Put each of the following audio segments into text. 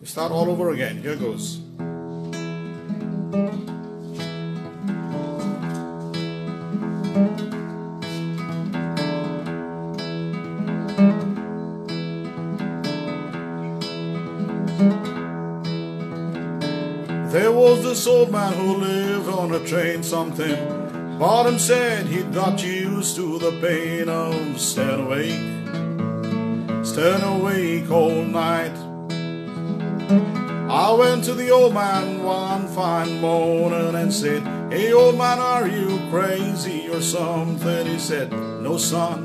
We start all over again. Here goes. There was this old man who lived on a train. Something about him said he'd got used to the pain of staying awake all night. I went to the old man one fine morning and said, "Hey old man, are you crazy or something?" He said, "No son,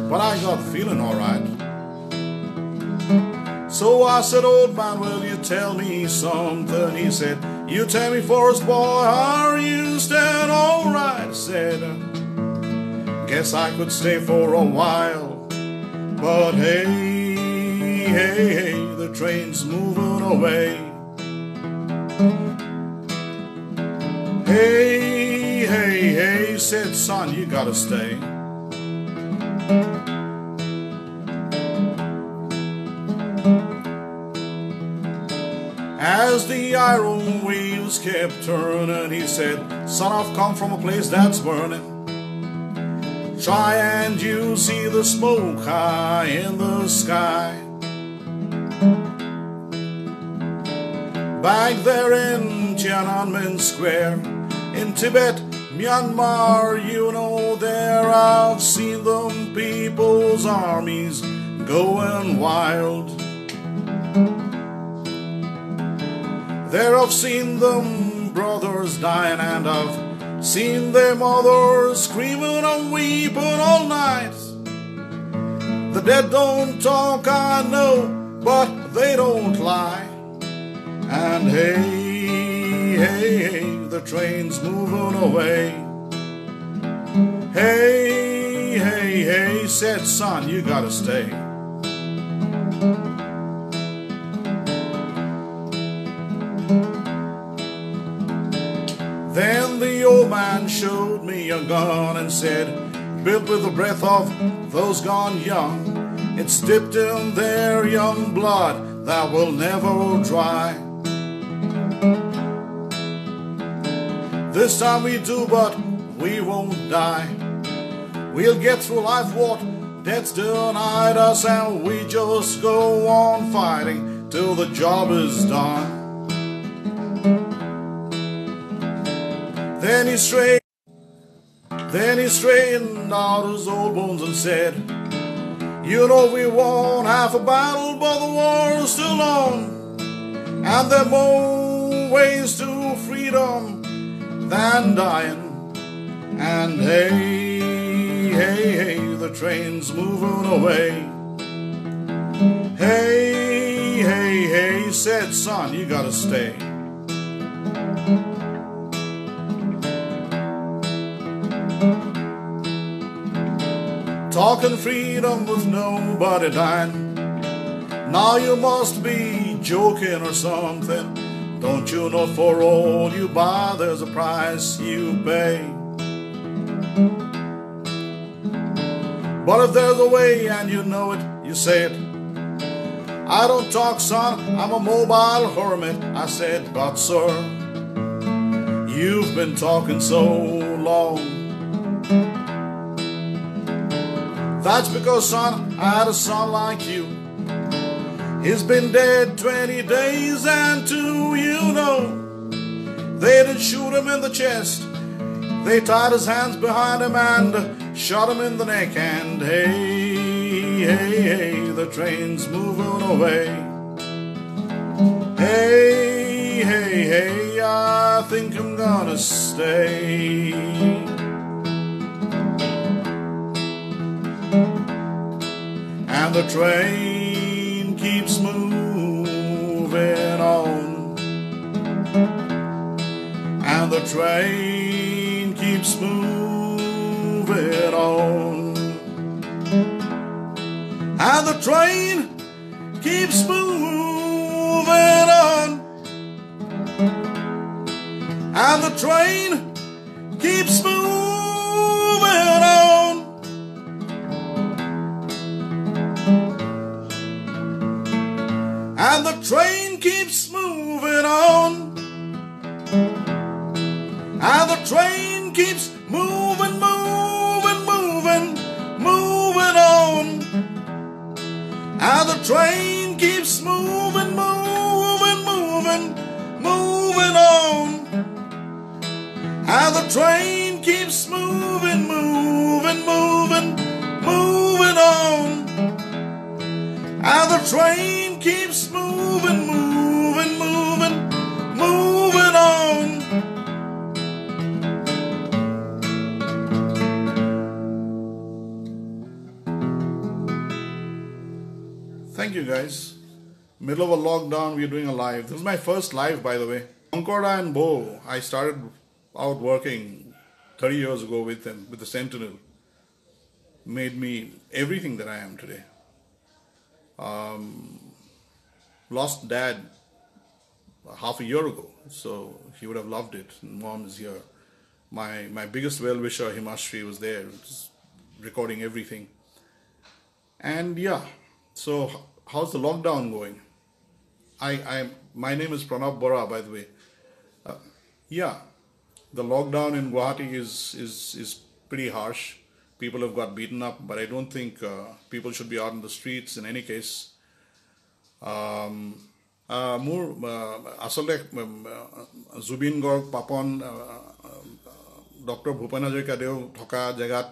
but I got feeling alright." So I said, "Old man, will you tell me something?" He said, "You tell me first, boy, are you staying alright?" I said, "Guess I could stay for a while, but hey, the train's moving away. Hey, said, "Son, you gotta stay." As the iron wheels kept turning, he said, "Son, I've come from a place that's burning. Try and you see the smoke high in the sky. Back there in Tiananmen Square, in Tibet, Myanmar, you know there I've seen them people's armies going wild. There I've seen them brothers dying, and I've seen their mothers screaming and weeping all night. The dead don't talk, I know, but they don't lie. And hey, the train's moving away. Hey, said, "Son, you gotta stay." Then the old man showed me a gun and said, "Built with the breath of those gone young. It's dipped in their young blood that will never dry. This time we do, but we won't die. We'll get through life what death's denied us, and we just go on fighting till the job is done." Then he straightened out his old bones and said, "You know we won half a battle, but the war's still on. And there are more ways to freedom than dying. And hey, the train's moving away. Hey, said, "Son, you gotta stay." Talking freedom with nobody dying. Now you must be joking or something. Don't you know for all you buy there's a price you pay? But if there's a way and you know it, you say it. I don't talk, son, I'm a mobile hermit. I said, "But sir, you've been talking so long." That's because, son, I had a son like you. He's been dead 20 days, and too, you know, they didn't shoot him in the chest. They tied his hands behind him and shot him in the neck. And hey, the train's moving away. Hey, I think I'm gonna stay. And the train keeps moving on. And the train keeps moving on. And the train keeps moving on. And the train keeps moving on. and the train keeps moving on, and the train keeps moving, moving, moving, moving on, and the train keeps moving, moving, moving, moving on, and the train keeps moving, moving, moving, moving on, and the train keeps moving, moving, moving, moving on. Thank you guys. Middle of a lockdown, we're doing a live. This is my first live, by the way. Concorda and Bo, I started out working 30 years ago with them, with the Sentinel. Made me everything that I am today. Lost dad half a year ago, so he would have loved it. Mom is here. My biggest well-wisher, Himashri, was there, just recording everything. And yeah, so how's the lockdown going? My name is Pranab Bora, by the way. Yeah, the lockdown in Guwahati is pretty harsh. People have got beaten up, but I don't think people should be out in the streets in any case. More asole Zubin Gaur Papon Dr. Bhupen Hazarikadeo thoka jagat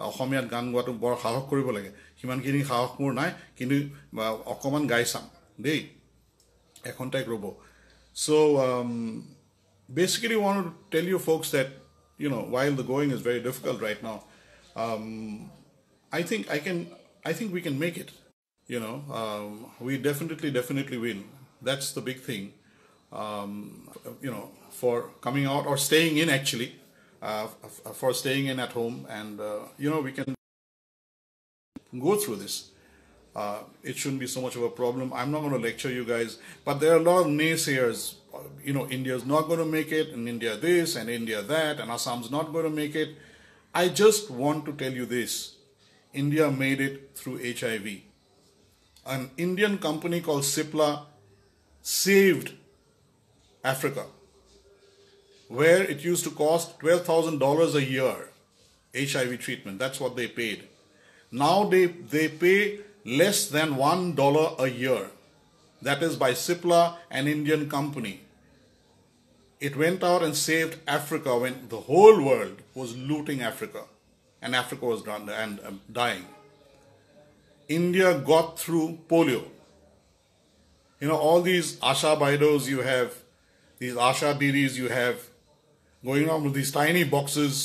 অসমীয়াত গান গোৱাটো বৰ সাহস কৰিব লাগে সিমানখিনি সাহস মোৰ নাই কিন্তু অকমান গাইছাম দেই এখন টাইক ৰব so basically want to tell you folks that while the going is very difficult right now I think we can make it we definitely win. That's the big thing for coming out or staying in actually for staying in at home and we can go through this. It shouldn't be so much of a problem. I'm not going to lecture you guys, but there are a lot of naysayers. India's not going to make it, and India this, and India that, and Assam's not going to make it. I just want to tell you this. India made it through HIV. An Indian company called Cipla saved Africa, where it used to cost $12,000 a year, HIV treatment. That's what they paid. Now they pay less than $1 a year. That is by Cipla, an Indian company. It went out and saved Africa when the whole world was looting Africa and Africa was dying. India got through polio. All these Asha Baidos you have, these Asha Diaries you have, going around with these tiny boxes,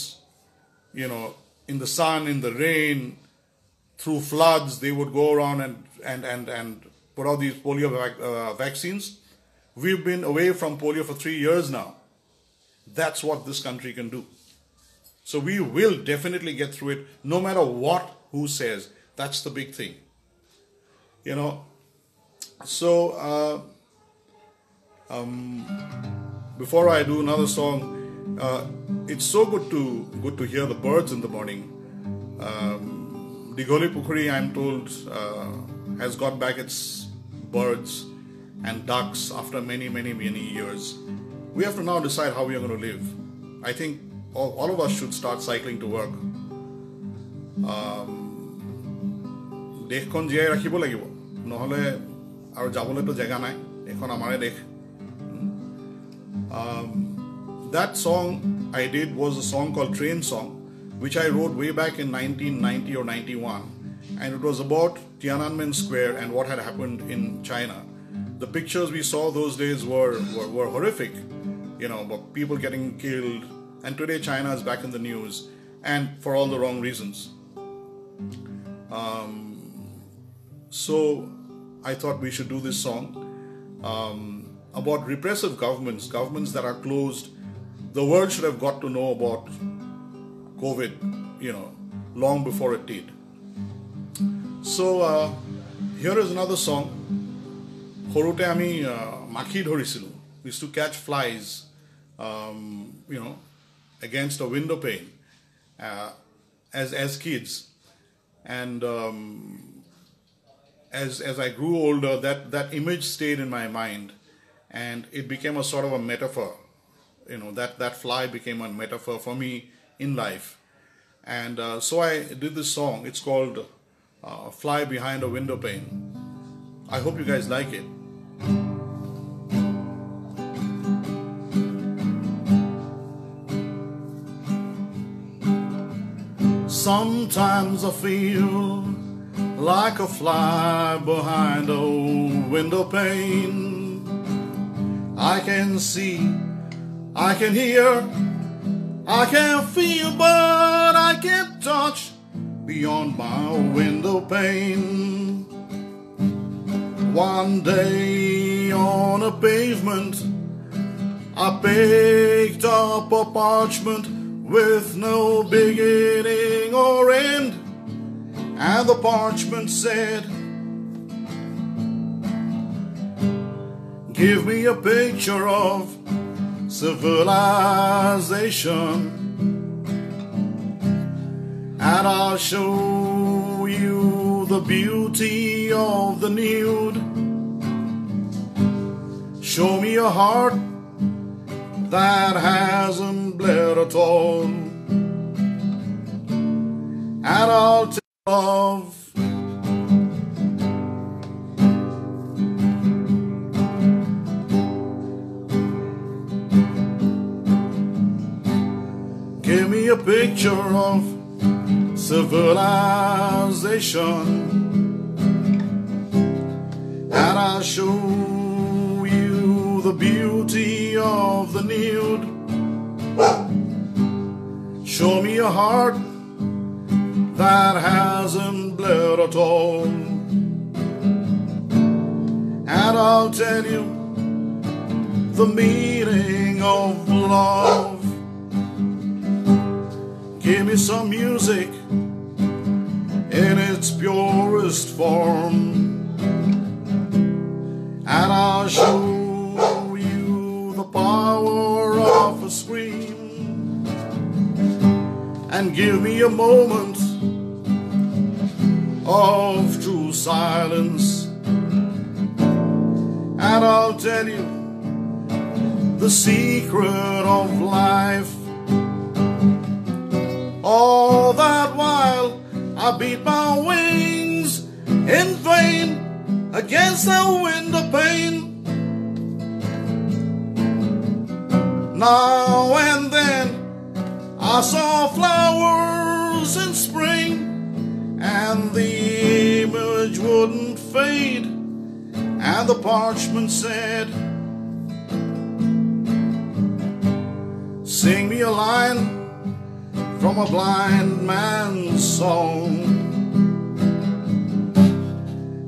in the sun, in the rain, through floods, they would go around and put out these polio vaccines. We've been away from polio for 3 years now. That's what this country can do. So we will definitely get through it, no matter who says. That's the big thing. So before I do another song, it's so good to hear the birds in the morning. Digoli Pukhuri, I'm told, has got back its birds and ducks after many years. We have to now decide how we are going to live. I think all of us should start cycling to work. দেশখন জীয়াই ৰাখিব লাগিব নহলে আৰু যাবলৈ তো জায়গা নাই এখন আমাৰে দেশ that song I did was a song called Train Song, which I wrote way back in 1990 or 91, and it was about Tiananmen Square and what had happened in China. The pictures we saw those days were horrific, about people getting killed, and today China is back in the news, and for all the wrong reasons. So I thought we should do this song about repressive governments that are closed. The world should have got to know about COVID, long before it did. So here is another song. Horute ami makhi dhorisilu. We used to catch flies, against a window pane as kids, and as I grew older, that image stayed in my mind, and it became a sort of a metaphor. That fly became a metaphor for me in life, and so I did this song. It's called "Fly Behind a Window Pane." I hope you guys like it. Sometimes I feel like a fly behind a window pane. I can see, I can hear, I can feel, but I can't touch beyond my window pane. One day on a pavement, I picked up a parchment with no beginning or end, and the parchment said, "Give me a picture of civilization, and I'll show you the beauty of the nude. Show me a heart that hasn't bled at all, and I'll tell of give me a picture of civilization, and I'll show you the beauty of the nude. Show me a heart that hasn't bled at all, and I'll tell you the meaning of love. Give me some music in its purest form, and I'll show you the power of a scream. And give me a moment of true silence, and I'll tell you the secret of life. All that while I beat my wings in vain against the window pane. Now and then I saw flowers in spring, and the image wouldn't fade, and the parchment said, "Sing me a line from a blind man's song,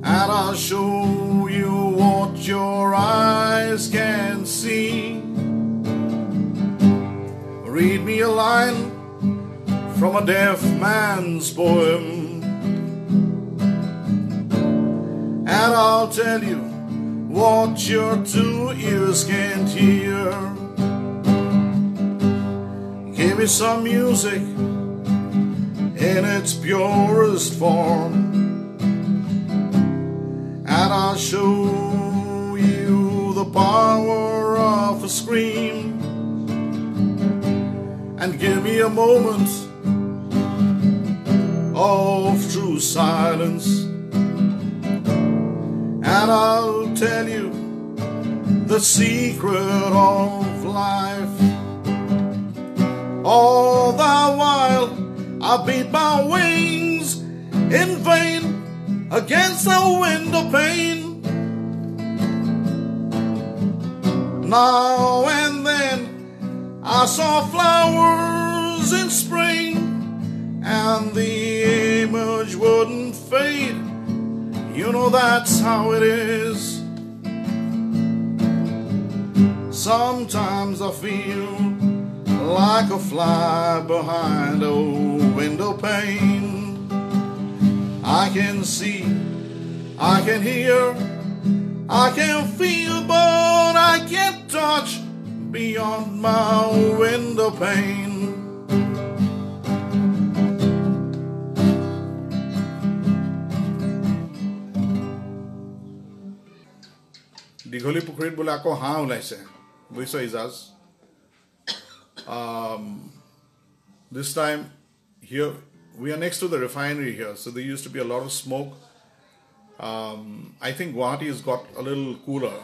and I'll show you what your eyes can see. Read me a line from a deaf man's poem, and I'll tell you what your two ears can't hear. Give me some music in its purest form, and I'll show you the power of a scream. And give me a moment of true silence, and I'll tell you the secret of life. All the while I beat my wings in vain against the window pane. Now and then I saw flowers in spring, and the image wouldn't fade. You know that's how it is. Sometimes I feel like a fly behind a window pane. I can see, I can hear, I can feel, but I can't touch beyond my window pane. Digholi Pukhrit bole ako haan ulaise. Buiso Izaz. This time here we are next to the refinery here, so there used to be a lot of smoke. I think Guwahati has got a little cooler,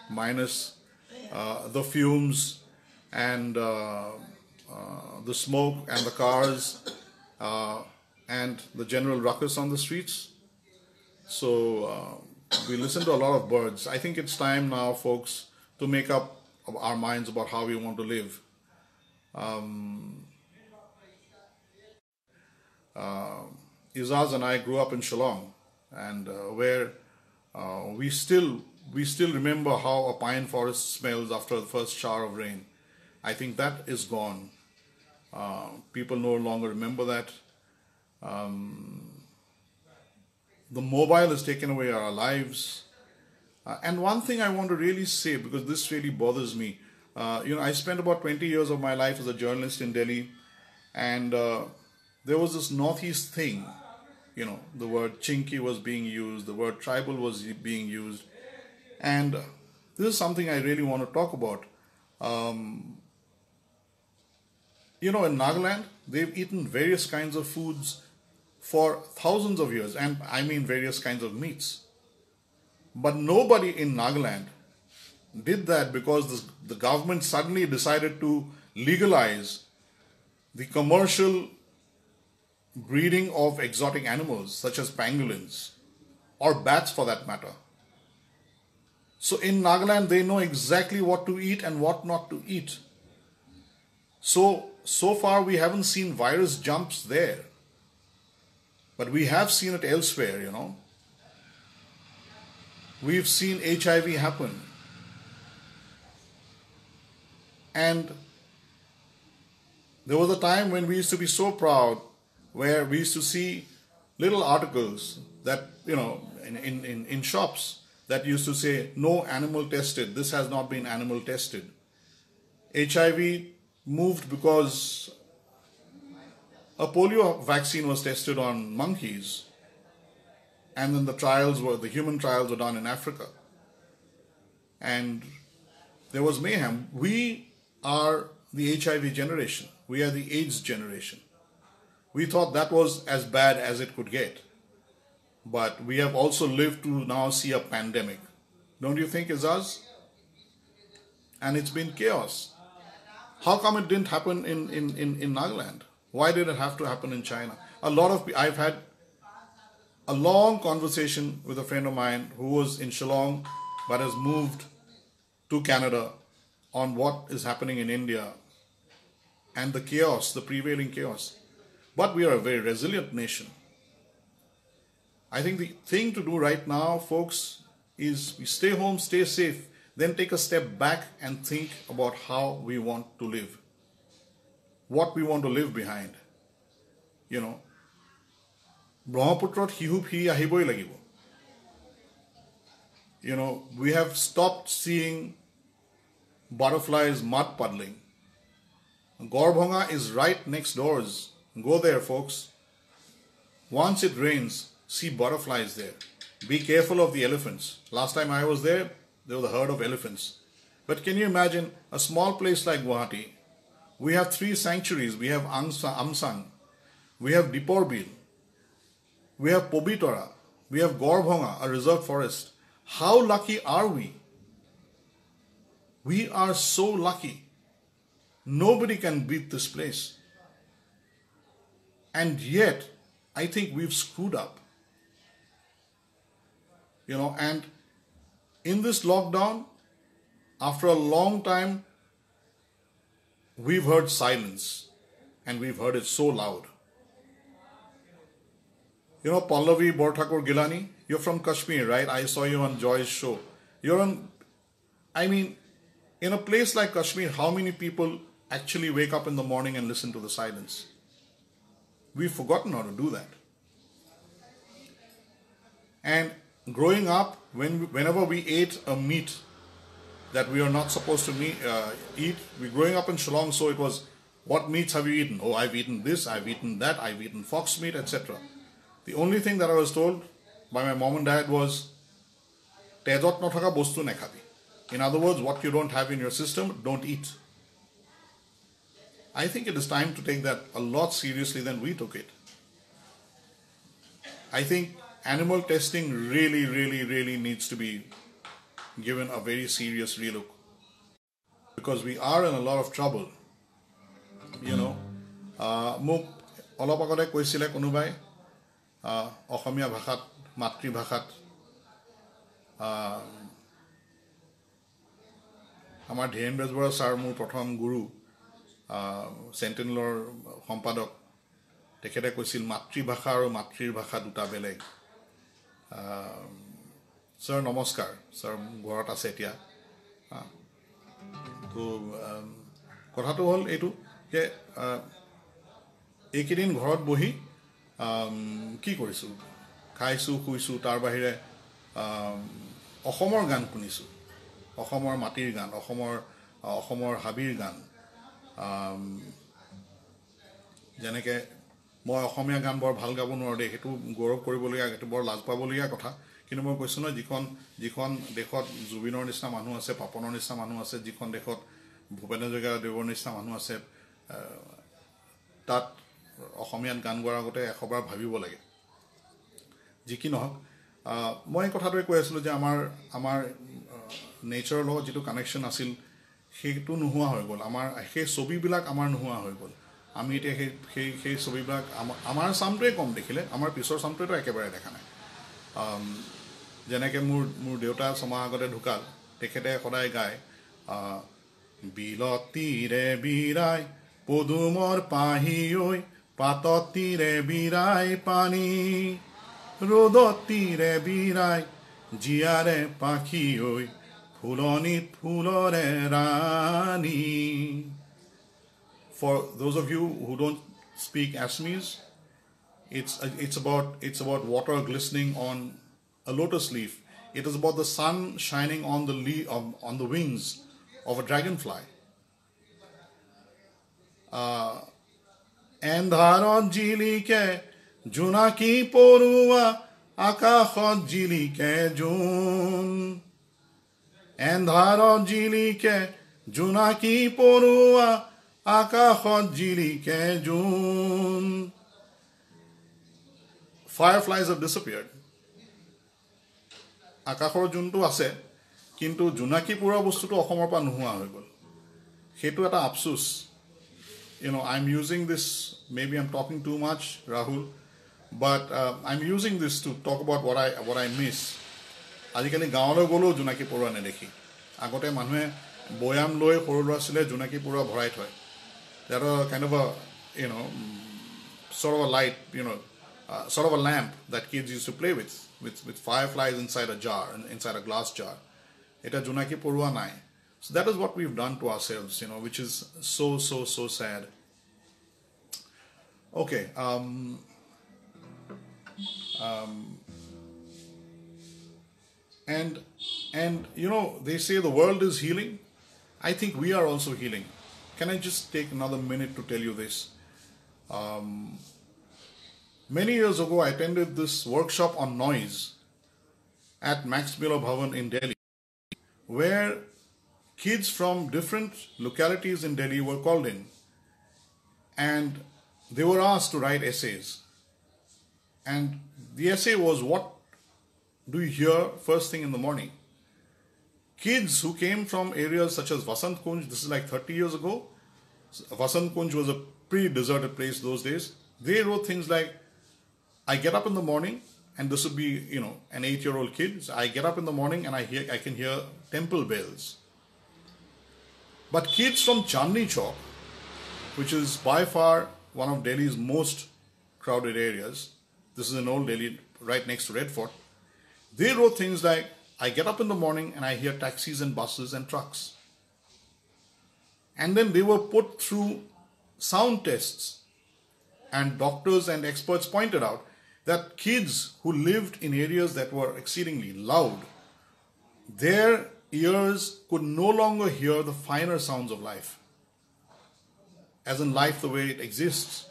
minus the fumes and the smoke and the cars and the general ruckus on the streets. So we listen to a lot of birds. I think it's time now, folks, to make up our minds about how we want to live. Izaz and I grew up in Shillong, and where we still remember how a pine forest smells after the first shower of rain. I think that is gone. People no longer remember that. The mobile has taken away our lives. And one thing I want to really say, because this really bothers me, I spent about 20 years of my life as a journalist in Delhi, and there was this Northeast thing. The word Chinki was being used, the word tribal was being used, and this is something I really want to talk about. In Nagaland, they've eaten various kinds of foods for thousands of years, and I mean various kinds of meats. But nobody in Nagaland did that because the government suddenly decided to legalize the commercial breeding of exotic animals such as pangolins or bats for that matter. So in Nagaland, they know exactly what to eat and what not to eat. So far we haven't seen virus jumps there, but we have seen it elsewhere, We've seen HIV happen. And there was a time when we used to be so proud, where we used to see little articles that, in shops that used to say, no animal tested, this has not been animal tested. HIV moved because a polio vaccine was tested on monkeys, and then the human trials were done in Africa. And there was mayhem. We are the HIV generation. We are the AIDS generation. We thought that was as bad as it could get. But we have also lived to now see a pandemic. Don't you think, Izaz? And it's been chaos. How come it didn't happen in Nagaland? Why did it have to happen in China? I've had a long conversation with a friend of mine who was in Shillong but has moved to Canada on what is happening in India and the chaos, the prevailing chaos. But we are a very resilient nation. I think the thing to do right now, folks, is we stay home, stay safe, then take a step back and think about how we want to live. What we want to leave behind. Brahmaputrot hihu phi ahiboi lagibo. We have stopped seeing butterflies mud puddling. Gorbhonga is right next doors. Go there, folks. Once it rains, see butterflies there. Be careful of the elephants. Last time I was there was a herd of elephants. But can you imagine a small place like Guwahati? We have 3 sanctuaries. We have Amsang. We have Diporbil. We have Pobitora. We have Gorbhonga, a reserve forest. How lucky are we? We are so lucky. Nobody can beat this place. And yet, I think we've screwed up. And in this lockdown, after a long time, we've heard silence. And we've heard it so loud. Pallavi Borthakur Gilani, you're from Kashmir, right? I saw you on Joy's show. In a place like Kashmir, how many people actually wake up in the morning and listen to the silence? We've forgotten how to do that. And growing up, whenever we ate a meat that we are not supposed to eat, we're growing up in Shillong, so it was, what meats have you eaten? Oh, I've eaten this, I've eaten that, I've eaten fox meat, etc. The only thing that I was told by my mom and dad was, tezot nothaka bostu nekhabi. In other words, what you don't have in your system, don't eat. I think it is time to take that a lot seriously than we took it. I think animal testing really needs to be given a very serious relook, because we are in a lot of trouble. You know, মোক অলপ আগতে কৈছিলে কোনোবাই অসমীয়া ভাষাত, মাতৃভাষাত, আমাৰ Dhiren Bezbaruah sir মোৰ প্ৰথম গুৰু, চেণ্টিনেলৰ সম্পাদক, তেখেতে কৈছিল মাতৃভাষা আৰু মাতৃৰ ভাষা দুটা বেলেগ। ছাৰ নমস্কাৰ, ছাৰ ঘৰত আছে এতিয়া। তো কথাটো হ'ল এইটো যে এইকেইদিন ঘৰত বহি কি কৰিছোঁ, খাইছোঁ, শুইছোঁ, তাৰ বাহিৰে অসমৰ গান শুনিছোঁ, অসমৰ মাটিৰ গান, অসমৰ হাবিৰ গান। যেনেকৈ মই অসমীয়া গান বৰ ভাল গাব নোৱাৰোঁ দেই, সেইটো গৌৰৱ কৰিবলগীয়া, সেইটো বৰ লাজ পাবলগীয়া কথা। কিন্তু মই কৈছোঁ নহয়, যিখন দেশত জুবিনৰ নিচিনা মানুহ আছে, পাপনৰ নিচিনা মানুহ আছে, যিখন দেশত ভূপেন হাজৰিকাদেৱৰ নিচিনা মানুহ আছে, তাত অসমীয়াত গান গোৱাৰ আগতে 100 বাৰ ভাবিব লাগে। যি কি নহওক, মই এই কথাটোৱে কৈ আছিলোঁ যে আমাৰ নেচাৰৰ লগত যিটো কানেকশ্যন আছিল সেইটো নোহোৱা হৈ গ'ল। আমাৰ সেই ছবিবিলাক আমাৰ নোহোৱা হৈ গ'ল। আমি এতিয়া সেই ছবিবিলাক আমাৰ চামটোৱে কম দেখিলে, আমাৰ পিছৰ চামটোৱেতো একেবাৰে দেখা নাই। যেনেকৈ মোৰ দেউতা ছমাহ আগতে ঢুকাল, তেখেতে সদায় গায় বিলতীৰে বিৰাই পদুমৰ পাহি ঐ, পাততীৰে বিৰাই পানী, ৰ'দতীৰে বিৰাই জীয়াৰে পাখি ঐ, ফুলনিত ফুলৰে ৰাণী। For those of you who don't speak Assamese, it's about water glistening on a lotus leaf. It is about the sun shining on the wings of a dragonfly. এন্ধাৰত জিলিকে জোনাকী পৰুৱা, আকাশত জিলিকে জোন। এন্ধাৰত জিলিকে জোনাকী পৰুৱা, আকাশত জিলিকে জোন। Fireflies have disappeared. আকাশৰ জোনটো আছে, কিন্তু জোনাকী পৰুৱা বস্তুটো অসমৰ পৰা নোহোৱা হৈ গ'ল। সেইটো এটা আফচোচ। I'm using this, maybe I'm talking too much, Rahul, but I'm using this to talk about what I miss. আজিকালি গাঁৱলৈ গ'লেও জোনাকী পৰুৱা নেদেখি। আগতে মানুহে বৈয়াম লৈ সৰু ল'ৰা ছোৱালীয়ে জোনাকী পৰুৱা ভৰাই থয়। That was kind of a, sort of a light, sort of a lamp that kids used to play with fireflies inside a jar, inside a glass jar. Eta junaki porua nai. So that is what we've done to ourselves, which is so sad. Okay. And they say the world is healing. I think we are also healing. Can I just take another minute to tell you this? Many years ago, I attended this workshop on noise at Max Miller Bhavan in Delhi, where kids from different localities in Delhi were called in, and they were asked to write essays. And the essay was, what do you hear first thing in the morning? Kids who came from areas such as Vasant Kunj, this is like 30 years ago. Vasant Kunj was a pretty deserted place those days. They wrote things like, I get up in the morning, and this would be, an 8-year-old kid. So I get up in the morning and I can hear temple bells. But kids from Chandni Chowk, which is by far one of Delhi's most crowded areas, this is in Old Delhi, right next to Red Fort, they wrote things like, I get up in the morning and I hear taxis and buses and trucks. And then they were put through sound tests. And doctors and experts pointed out that kids who lived in areas that were exceedingly loud, their ears could no longer hear the finer sounds of life, as in life the way it exists.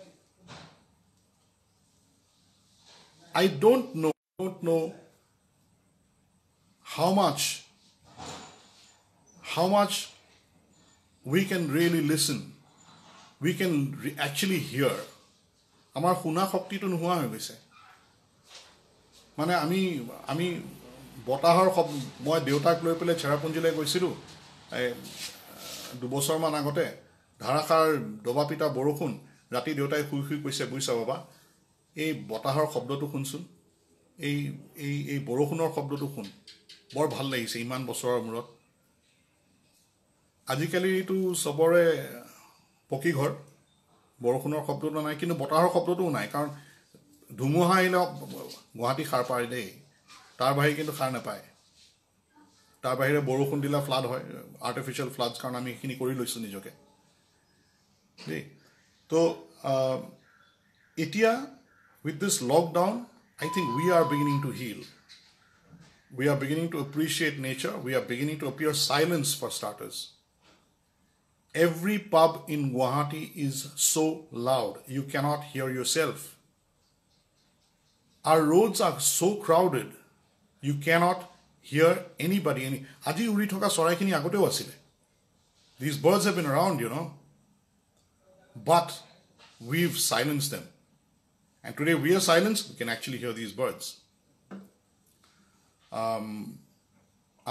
I don't know how much how much we can really listen, we can actually hear. Amar শুনা শক্তিটো নোহোৱা হৈ গৈছে মানে আমি বতাহৰ শব্দ মই দেউতাক লৈ পেলাই চেৰাপুঞ্জীলৈ গৈছিলোঁ 2 বছৰমান আগতে ধাৰাসাৰ দবাপিটা বৰষুণ ৰাতি দেউতাই শুই কৈছে বুইছা বাবা এই বতাহৰ শব্দটো শুনচোন এই বৰষুণৰ শব্দটো শুন বৰ ভাল লাগিছে ইমান বছৰৰ মূৰত আজিকালিটো সবৰে পকি ঘৰ বৰষুণৰ শব্দটো নাই কিন্তু বতাহৰ শব্দটো নাই কাৰণ ধুমুহা আহিলে গুৱাহাটী খাৰ পায় দেই তাৰ বাহিৰে কিন্তু খাৰ নাপায় তাৰ বাহিৰে বৰষুণ দিলে ফ্লাড হয় আৰ্টিফিশিয়াল ফ্লাডছ কাৰণ আমি এইখিনি কৰি লৈছোঁ নিজকে দেই তো এতিয়া with this lockdown I think we are beginning to heal. We are beginning to appreciate nature. We are beginning to appear silence for starters. Every pub in Guwahati is so loud. You cannot hear yourself. Our roads are so crowded. You cannot hear anybody. Aji uri thoka sorai khini agoteo asile. These birds have been around, you know. But we've silenced them. And today we are silenced, we can actually hear these birds.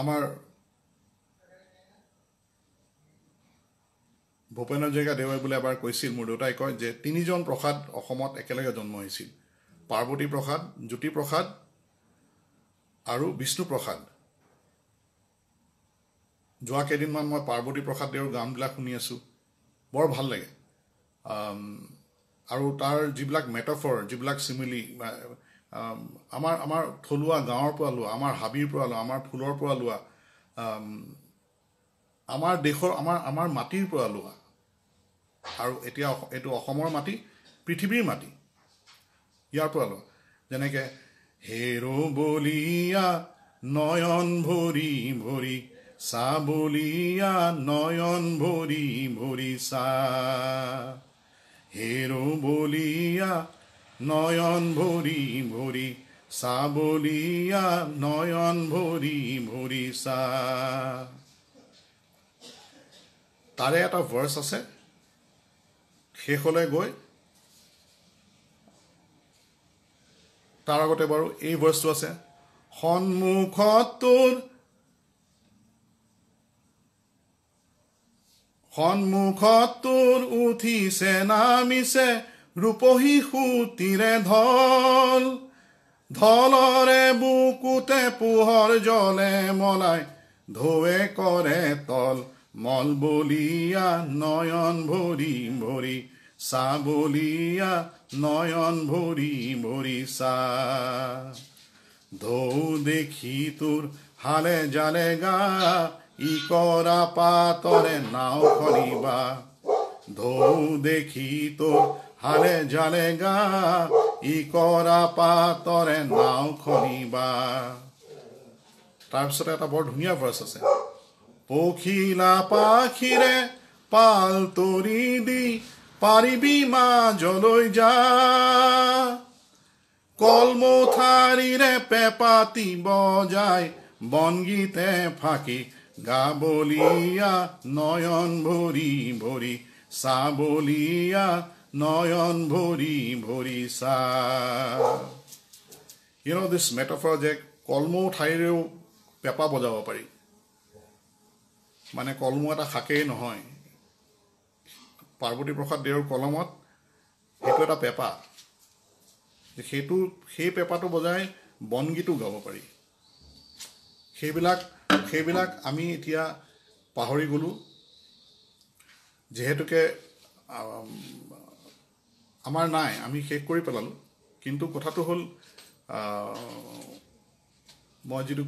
Amar Bhupendra Jega Dewai bole abar koisil mur dotai koy je tinijon prokhad Ohomot ekelege jonmo hoisil Parboti Prokhad, Jyoti Prokhad aru Vishnu Prokhad joa kedin man moi Parboti Prokhad deor gaam bilak shuni asu bor bhal lage আৰু তাৰ যিবিলাক metaphor যিবিলাক simile আমাৰ থলুৱা গাঁৱৰ পৰা লোৱা আমাৰ হাবিৰ পৰা লোৱা আমাৰ ফুলৰ পৰা লোৱা আমাৰ দেশৰ আমাৰ মাটিৰ পৰা লোৱা আৰু এতিয়া এটো অসমৰ মাটি পৃথিৱীৰ মাটি ইয়াৰ পৰা লোৱা যেনেকৈ হেৰো বলিয়া নয়ন ভৰি ভৰি চাবলিয়া নয়ন ভৰি ভৰি চা হেৰো বলিয়া নয়ন ভৰি ভৰি চাবলিয়া নয়ন ভৰি ভৰি চা তাৰে এটা ভাৰ্স আছে শেষলৈ গৈ তাৰ আগতে বাৰু এই ভাৰ্সটো আছে সন্মুখত তোৰ উঠিছে নামিছে ৰূপহী সুতিৰে ঢলৰে বুকুতে পোহৰ জলে মলাই ধোৱে কৰে তল মল বলিয়া নয়ন ভৰি ভৰি চাবলিয়া নয়ন ভৰি ভৰি চা ঢৌ দেখি তোৰ হালে জালে গা ই কৰা পাতৰে নাও খনিবা ঢৌ দেখি তোৰ হালে জালে গা ই কৰা পাতৰে নাও খনিবা তাৰপিছত এটা বৰ ধুনীয়া ভাৰ্স আছে পখিলা পাখিৰে পাল তৰি দি পাৰিবি মাজলৈ যা কলমথাৰিৰে পেপাতি বজাই বনগীতে ফাঁকি গাবলিয়া নয়ন ভৰি ভৰি চাবলিয়া নয়ন ভৰি ভৰি চা You know this metaphor যে কলমথাৰিৰেও পেপা বজাব পাৰি মানে কলম এটা খাকেই নহয় পাৰ্বতী প্ৰসাদ দেৱৰ কলমত সেইটো এটা পেপা সেই পেপাটো বজাই বনগীতো গাব পাৰি সেইবিলাক আমি এতিয়া পাহৰি গলো যেহেতুকে আমাৰ নাই আমি শেষ কৰি পেলালো কিন্তু কথাটো হল মই যেটো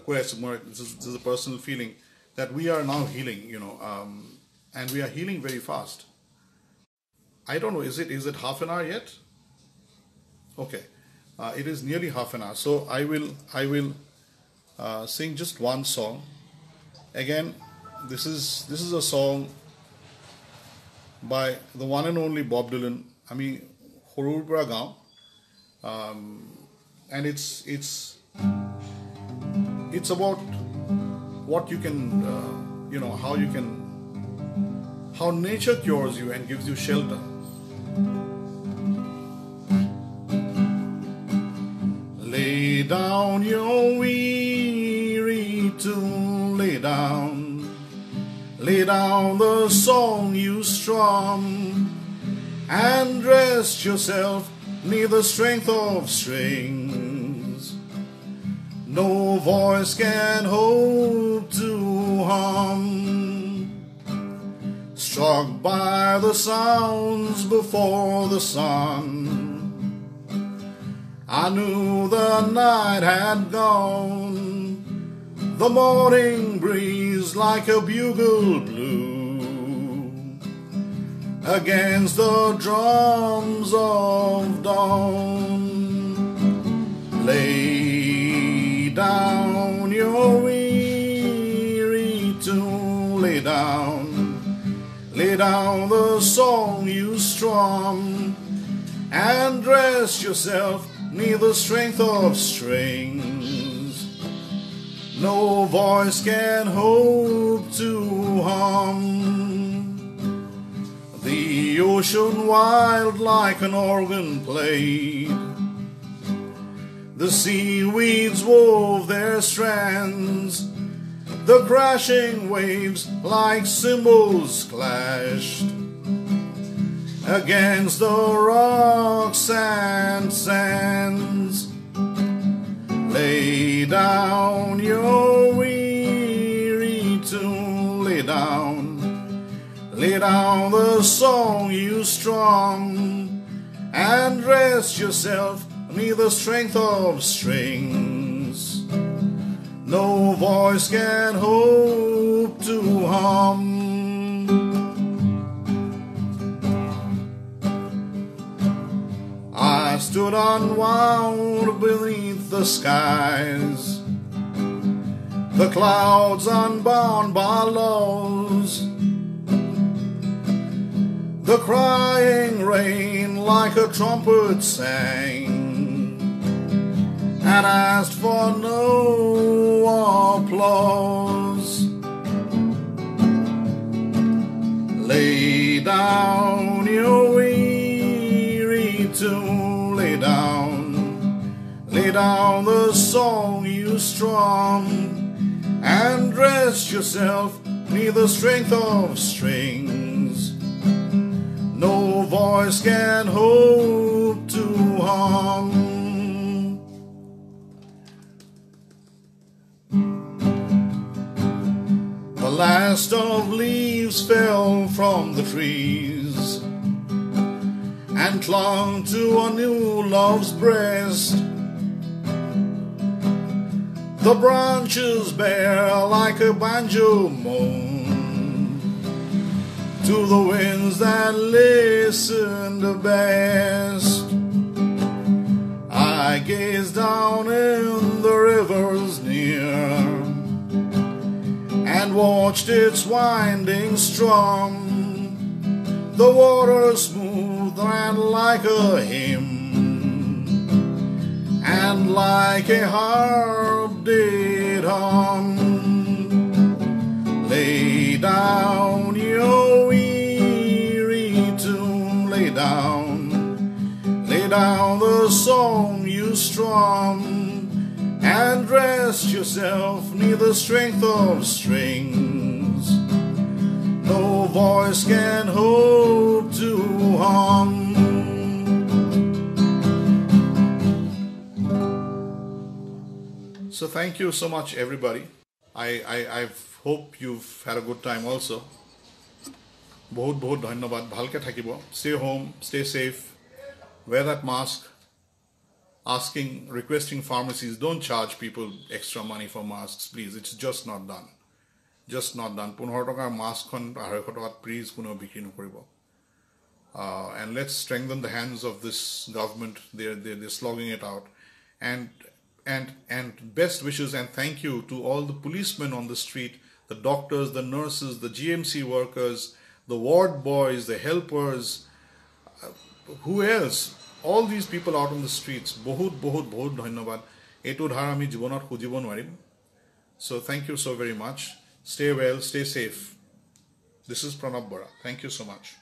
কৈ আছো মই this is a personal feeling that we are now healing and we are healing very fast. I don't know, is it half an hour yet? Okay, it is nearly half an hour, so I will sing just one song. Again, this is a song by the one and only Bob Dylan. I mean, horur pura gaon, and it's about what you can how nature cures you and gives you shelter. Lay down your weary tune, lay down the song you strum, and rest yourself neath the strength of strings. No voice can hope to hum. Struck by the sounds before the sun, I knew the night had gone. The morning breeze like a bugle blew against the drums of dawn. Lay down your weary tune, lay down the song you strum, and rest yourself neath the strength of strings. No voice can hope to hum. The ocean wild like an organ played, the seaweeds wove their strands, the crashing waves like cymbals clashed against the rocks and sands. Lay down your weary tune, lay down the song you strum, and rest yourself neath the strength of strings. No voice can hope to hum. I stood unwound beneath the skies, the clouds unbound by laws, the crying rain like a trumpet sang, and asked for no applause. Lay down your weary tune, lay down the song you strum, and rest yourself neath the strength of strings. No voice can hope to hum. The last of leaves fell from the trees and clung to a new love's breast. The branches bare like a banjo moan to the winds that listened best. I gazed down in the rivers near and watched its winding strum, the water smooth and like a hymn, and like a harp did hum. Lay down your weary tune, lay down the song you strum, and rest yourself neath the strength of strings. No voice can hope to hum. So thank you so much, everybody. I hope you've had a good time also. बहुत बहुत धन्यवाद. भालके থাকিব. Stay home, stay safe. Wear that mask. Requesting pharmacies, don't charge people extra money for masks, please. It's just not done. Just not done. 15 টকাৰ mask খন 250 টকাত please কোনো বিক্ৰী নকৰিব. And let's strengthen the hands of this government. They're slogging it out. And best wishes and thank you to all the policemen on the street, the doctors, the nurses, the GMC workers, the ward boys, the helpers, who else? All these people out on the streets. বহুত ধন্যবাদ. এটো ধাৰ আমি জীৱনত খুজিব নোৱাৰিম. So thank you so very much. Stay well, stay safe. This is Pranab Bora. Thank you so much.